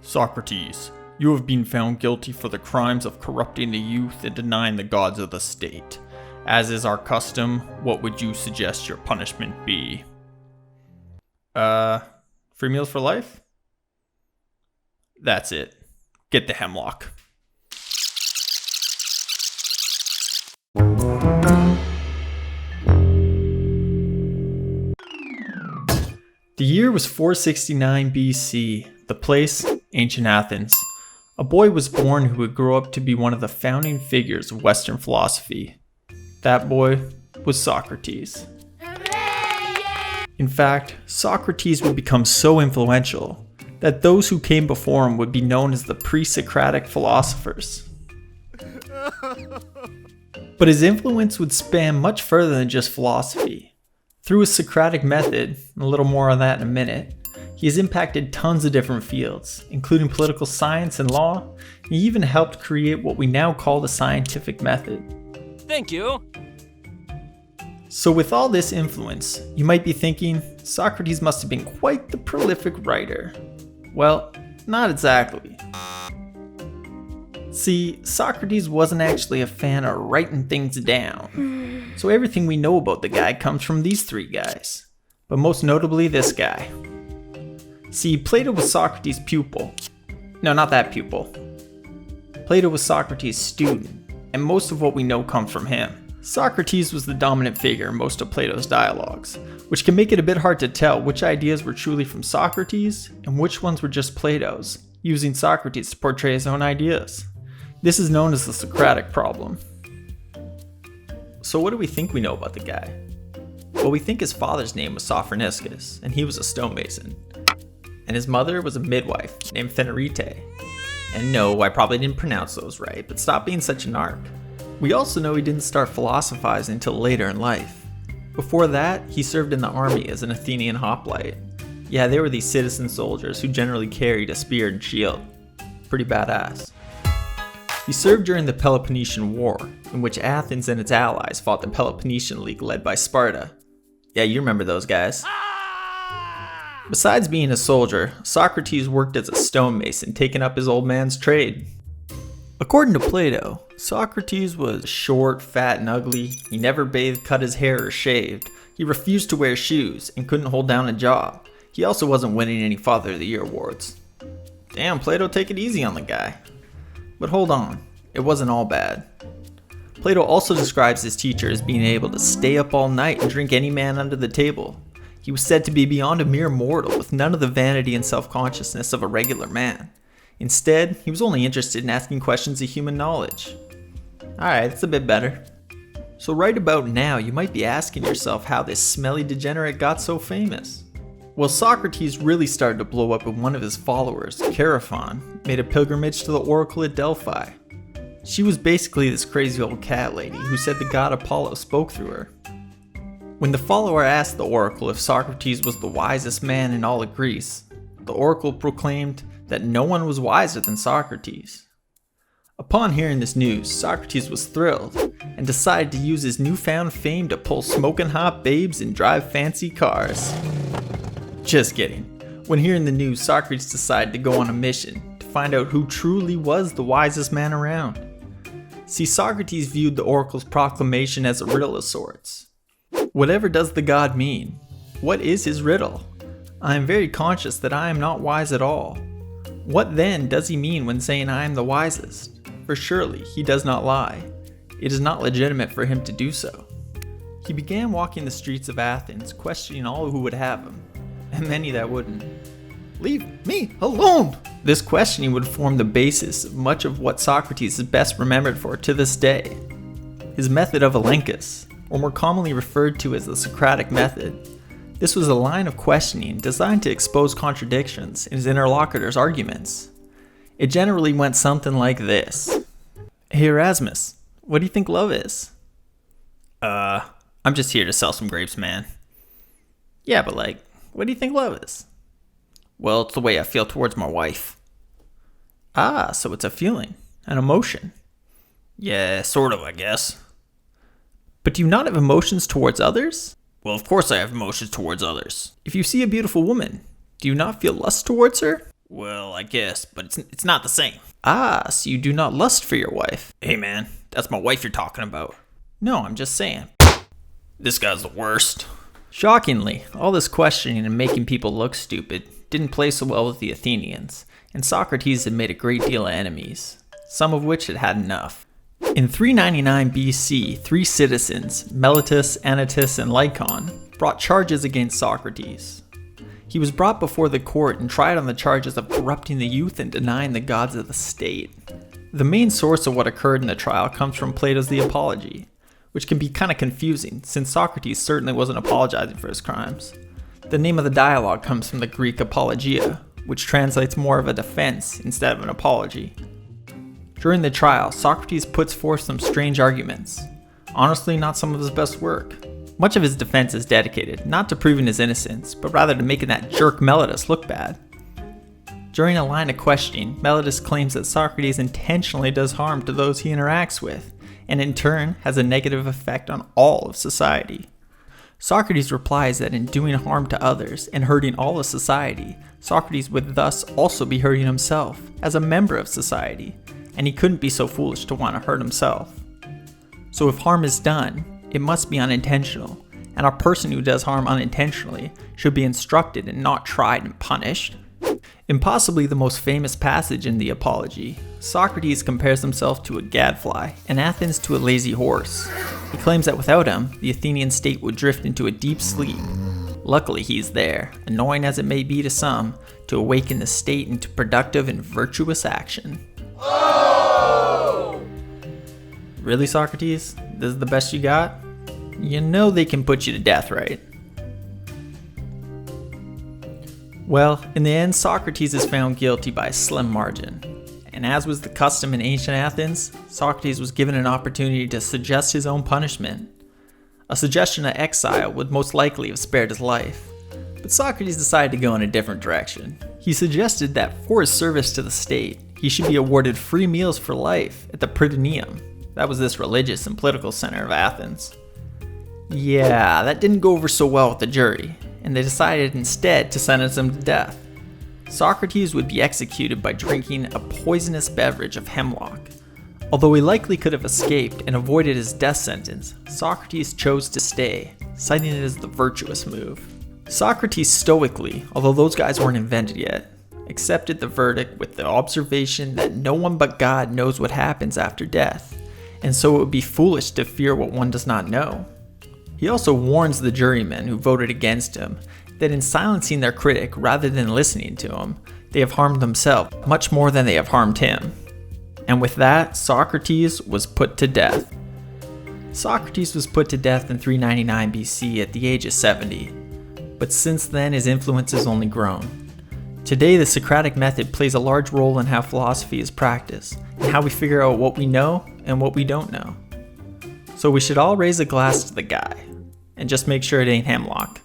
Socrates, you have been found guilty for the crimes of corrupting the youth and denying the gods of the state. As is our custom, what would you suggest your punishment be? Free meals for life? That's it. Get the hemlock. The year was 469 BC. The place, ancient Athens. A boy was born who would grow up to be one of the founding figures of Western philosophy. That boy was Socrates. In fact, Socrates would become so influential that those who came before him would be known as the pre-Socratic philosophers. But his influence would span much further than just philosophy. Through his Socratic method, and a little more on that in a minute, he has impacted tons of different fields, including political science and law. He even helped create what we now call the scientific method. Thank you. So with all this influence, you might be thinking, Socrates must have been quite the prolific writer. Well, not exactly. See, Socrates wasn't actually a fan of writing things down. So everything we know about the guy comes from these three guys. But most notably this guy. See, Plato was Socrates' pupil. No, not that pupil. Plato was Socrates' student, and most of what we know comes from him. Socrates was the dominant figure in most of Plato's dialogues, which can make it a bit hard to tell which ideas were truly from Socrates and which ones were just Plato's, using Socrates to portray his own ideas. This is known as the Socratic problem. So what do we think we know about the guy? Well, we think his father's name was Sophroniskis, and he was a stonemason. And his mother was a midwife named Phenerete. And no, I probably didn't pronounce those right, but stop being such a narc. We also know he didn't start philosophizing until later in life. Before that, he served in the army as an Athenian hoplite. Yeah, they were these citizen soldiers who generally carried a spear and shield. Pretty badass. He served during the Peloponnesian War, in which Athens and its allies fought the Peloponnesian League led by Sparta. Yeah, you remember those guys. Besides being a soldier, Socrates worked as a stonemason, taking up his old man's trade. According to Plato, Socrates was short, fat, and ugly. He never bathed, cut his hair, or shaved. He refused to wear shoes and couldn't hold down a job. He also wasn't winning any Father of the Year awards. Damn, Plato, take it easy on the guy. But hold on, it wasn't all bad. Plato also describes his teacher as being able to stay up all night and drink any man under the table. He was said to be beyond a mere mortal with none of the vanity and self-consciousness of a regular man. Instead, he was only interested in asking questions of human knowledge. Alright, that's a bit better. So right about now, you might be asking yourself how this smelly degenerate got so famous. Well, Socrates really started to blow up when one of his followers, Chaerephon, made a pilgrimage to the oracle at Delphi. She was basically this crazy old cat lady who said the god Apollo spoke through her. When the follower asked the oracle if Socrates was the wisest man in all of Greece, the oracle proclaimed that no one was wiser than Socrates. Upon hearing this news, Socrates was thrilled and decided to use his newfound fame to pull smoking hot babes and drive fancy cars. Just kidding. When hearing the news, Socrates decided to go on a mission to find out who truly was the wisest man around. See, Socrates viewed the oracle's proclamation as a riddle of sorts. Whatever does the god mean? What is his riddle? I am very conscious that I am not wise at all. What then does he mean when saying I am the wisest? For surely he does not lie. It is not legitimate for him to do so. He began walking the streets of Athens, questioning all who would have him, and many that wouldn't. Leave me alone! This questioning would form the basis of much of what Socrates is best remembered for to this day. His method of elenchus, or more commonly referred to as the Socratic method. This was a line of questioning designed to expose contradictions in his interlocutor's arguments. It generally went something like this. Hey Erasmus, what do you think love is? I'm just here to sell some grapes, man. Yeah, but what do you think love is? Well, it's the way I feel towards my wife. Ah, so it's a feeling, an emotion. Yeah, sort of, I guess. But do you not have emotions towards others? Well, of course I have emotions towards others. If you see a beautiful woman, do you not feel lust towards her? Well, I guess, but it's not the same. Ah, so you do not lust for your wife. Hey man, that's my wife you're talking about. No, I'm just saying. This guy's the worst. Shockingly, all this questioning and making people look stupid didn't play so well with the Athenians, and Socrates had made a great deal of enemies, some of which had had enough. In 399 BC, 3 citizens, Meletus, Anytus, and Lycon, brought charges against Socrates. He was brought before the court and tried on the charges of corrupting the youth and denying the gods of the state. The main source of what occurred in the trial comes from Plato's The Apology, which can be kind of confusing since Socrates certainly wasn't apologizing for his crimes. The name of the dialogue comes from the Greek apologia, which translates more of a defense instead of an apology. During the trial, Socrates puts forth some strange arguments. Honestly, not some of his best work. Much of his defense is dedicated, not to proving his innocence, but rather to making that jerk Meletus look bad. During a line of questioning, Meletus claims that Socrates intentionally does harm to those he interacts with, and in turn has a negative effect on all of society. Socrates replies that in doing harm to others and hurting all of society, Socrates would thus also be hurting himself as a member of society, and he couldn't be so foolish to want to hurt himself. So if harm is done, it must be unintentional, and a person who does harm unintentionally should be instructed and not tried and punished. In possibly the most famous passage in the Apology, Socrates compares himself to a gadfly and Athens to a lazy horse. He claims that without him, the Athenian state would drift into a deep sleep. Luckily he's there, annoying as it may be to some, to awaken the state into productive and virtuous action. Oh! Really, Socrates? This is the best you got? You know they can put you to death, right? Well, in the end, Socrates is found guilty by a slim margin. And as was the custom in ancient Athens, Socrates was given an opportunity to suggest his own punishment. A suggestion of exile would most likely have spared his life. But Socrates decided to go in a different direction. He suggested that for his service to the state, he should be awarded free meals for life at the Prytaneum. That was this religious and political center of Athens. Yeah, that didn't go over so well with the jury, and they decided instead to sentence him to death. Socrates would be executed by drinking a poisonous beverage of hemlock. Although he likely could have escaped and avoided his death sentence, Socrates chose to stay, citing it as the virtuous move. Socrates stoically, although those guys weren't invented yet, accepted the verdict with the observation that no one but God knows what happens after death, and so it would be foolish to fear what one does not know. He also warns the jurymen who voted against him that in silencing their critic rather than listening to him, they have harmed themselves much more than they have harmed him. And with that, Socrates was put to death. Socrates was put to death in 399 BC at the age of 70, but since then his influence has only grown. Today, the Socratic method plays a large role in how philosophy is practiced, and how we figure out what we know and what we don't know. So we should all raise a glass to the guy, and just make sure it ain't hemlock.